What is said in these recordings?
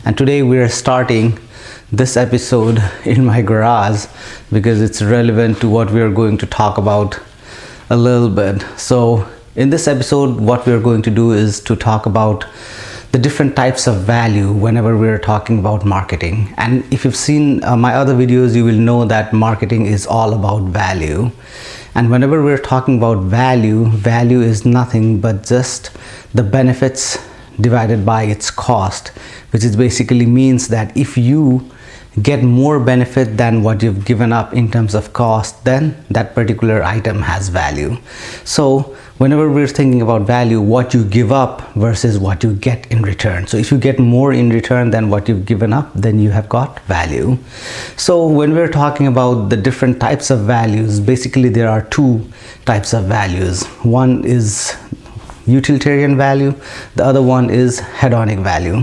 and today we are starting this episode in my garage because it's relevant to what we are going to talk about a little bit. So in this episode, what we are going to do is to talk about the different types of value whenever we're talking about marketing. And if you've seen my other videos, you will know that marketing is all about value. And whenever we're talking about value, value is nothing but just the benefits divided by its cost, which is basically means that if you get more benefit than what you've given up in terms of cost, then that particular item has value. So whenever we're thinking about value, what you give up versus what you get in return. So if you get more in return than what you've given up, then you have got value. So when we're talking about the different types of values, basically there are two types of values. One is utilitarian value, the other one is hedonic value.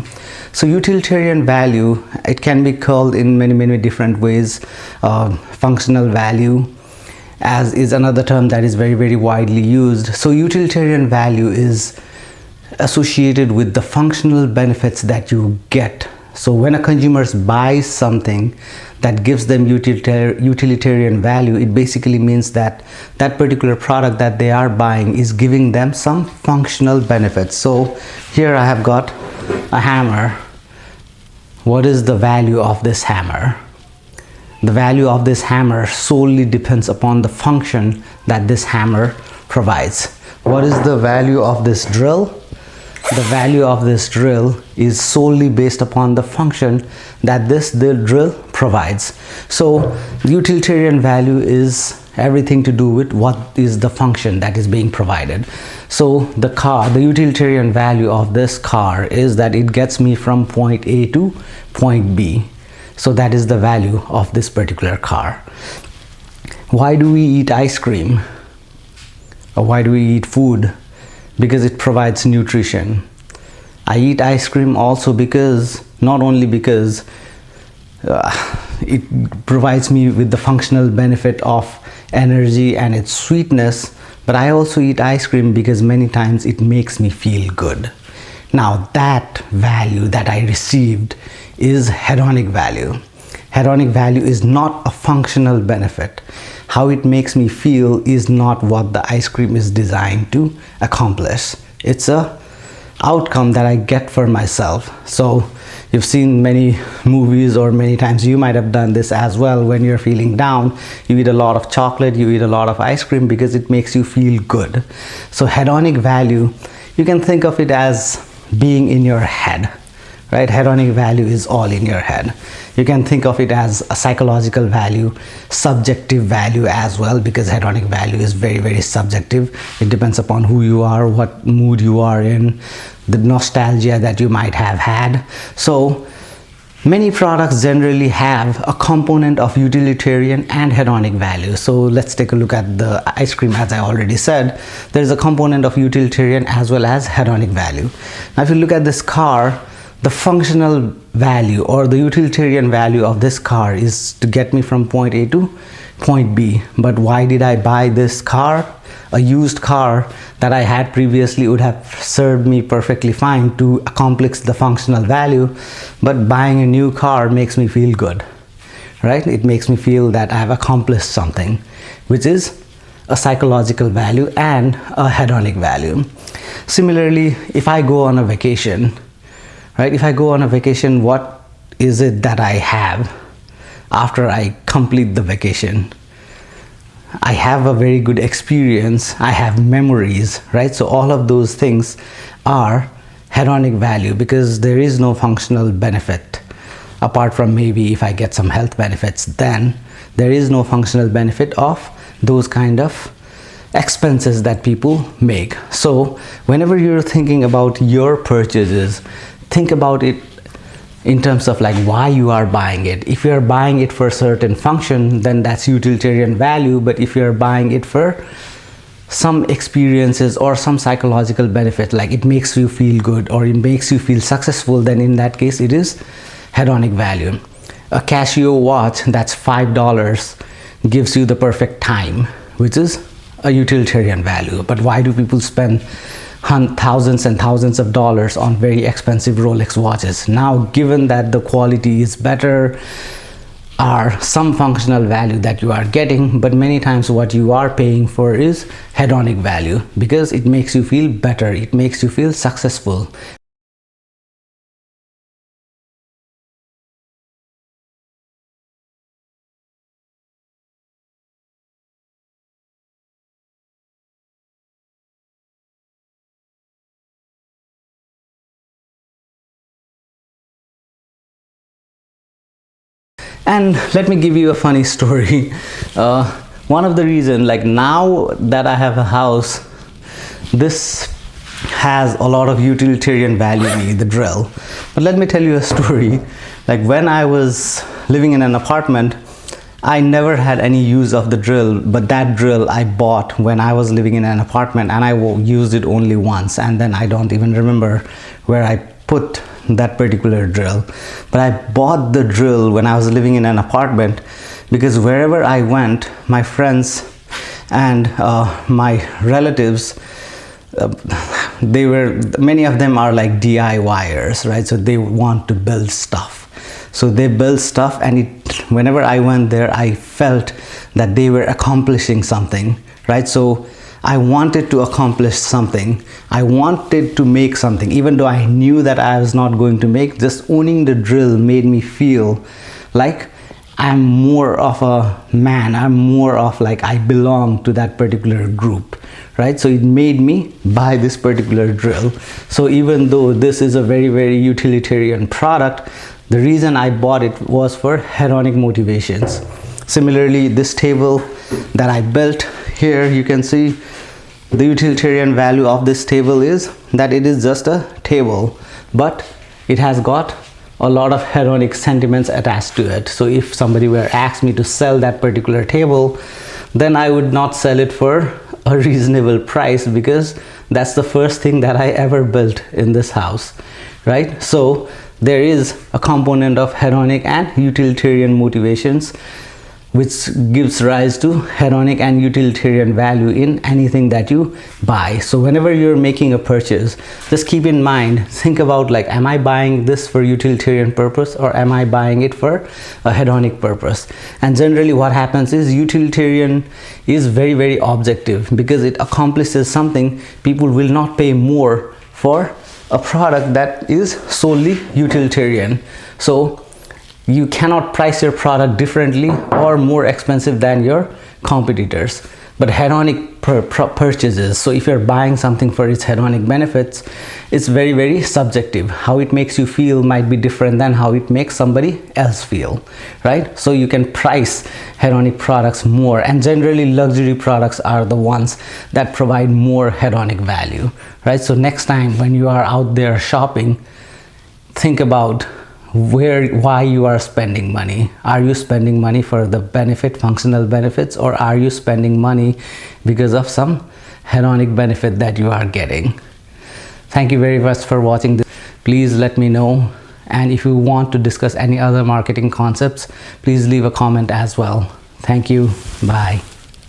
So utilitarian value, it can be called in many different ways. Functional value as is another term that is very widely used. So utilitarian value is associated with the functional benefits that you get. So when a consumer buys something that gives them utilitarian value, it basically means that that particular product that they are buying is giving them some functional benefits. So here I have got a hammer. What is the value of this hammer? The value of this hammer solely depends upon the function that this hammer provides. What is the value of this drill? The value of this drill is solely based upon the function that the drill provides. So utilitarian value is everything to do with what is the function that is being provided. So the utilitarian value of this car is that it gets me from point A to point B. So that is the value of this particular car. Why do we eat ice cream? Or why do we eat food? Because it provides nutrition. I eat ice cream also because, not only because it provides me with the functional benefit of energy and its sweetness, but I also eat ice cream because many times it makes me feel good. Now that value that I received is hedonic value. Hedonic value is not a functional benefit. How it makes me feel is not what the ice cream is designed to accomplish. It's a outcome that I get for myself. So you've seen many movies, or many times you might have done this as well. When you're feeling down, you eat a lot of chocolate, you eat a lot of ice cream because it makes you feel good. So hedonic value, you can think of it as being in your head, right? Hedonic value is all in your head. You can think of it as a psychological value, subjective value as well, because hedonic value is very subjective. It depends upon who you are, what mood you are in, the nostalgia that you might have had. So many products generally have a component of utilitarian and hedonic value. So let's take a look at the ice cream. As I already said, there's a component of utilitarian as well as hedonic value. Now if you look at this car, the functional value or the utilitarian value of this car is to get me from point A to point B. But why did I buy this car? A used car that I had previously would have served me perfectly fine to accomplish the functional value, but buying a new car makes me feel good, right? It makes me feel that I have accomplished something, which is a psychological value and a hedonic value. Similarly, if I go on a vacation, right? If I go on a vacation, what is it that I have after I complete the vacation? I have a very good experience. I have memories, right? So all of those things are hedonic value because there is no functional benefit. Apart from maybe if I get some health benefits, then there is no functional benefit of those kind of expenses that people make. So whenever you're thinking about your purchases, think about it in terms of like why you are buying it. If you're buying it for a certain function, then that's utilitarian value. But if you're buying it for some experiences or some psychological benefit, like it makes you feel good or it makes you feel successful, then in that case it is hedonic value. A Casio watch that's $5 gives you the perfect time, which is a utilitarian value. But why do people spend thousands and thousands of dollars on very expensive Rolex watches. Now, given that the quality is better, are some functional value that you are getting, but many times what you are paying for is hedonic value, because it makes you feel better, it makes you feel successful. And let me give you a funny story. One of the reasons, like now that I have a house, this has a lot of utilitarian value in me, the drill. But let me tell you a story. Like when I was living in an apartment, I never had any use of the drill, but that drill I bought when I was living in an apartment, and I used it only once, and then I don't even remember where I put that particular drill. But I bought the drill when I was living in an apartment, because wherever I went, my friends and my relatives, many of them are like DIYers, right? So they want to build stuff. So they build stuff, and whenever I went there, I felt that they were accomplishing something, right? So I wanted to accomplish something. I wanted to make something, even though I knew that I was not going to make. Just owning the drill made me feel like I'm more of a man. I'm more of like I belong to that particular group, right? So it made me buy this particular drill. So even though this is a very, very utilitarian product, the reason I bought it was for hedonic motivations. Similarly, this table that I built here, you can see the utilitarian value of this table is that it is just a table, but it has got a lot of hedonic sentiments attached to it. So if somebody were asked me to sell that particular table, then I would not sell it for a reasonable price, because that's the first thing that I ever built in this house, right? So there is a component of hedonic and utilitarian motivations, which gives rise to hedonic and utilitarian value in anything that you buy. So whenever you're making a purchase, just keep in mind, think about like, am I buying this for utilitarian purpose, or am I buying it for a hedonic purpose? And generally what happens is utilitarian is very, very objective, because it accomplishes something. People will not pay more for a product that is solely utilitarian. So you cannot price your product differently or more expensive than your competitors. But hedonic purchases, so if you're buying something for its hedonic benefits, it's very, very subjective. How it makes you feel might be different than how it makes somebody else feel, right? So you can price hedonic products more, and generally luxury products are the ones that provide more hedonic value, right? So next time when you are out there shopping, think about why you are spending money. Are you spending money for the benefit, functional benefits, or are you spending money because of some hedonic benefit that you are getting? Thank you very much for watching this. Please let me know, and if you want to discuss any other marketing concepts, please leave a comment as well. Thank you. Bye.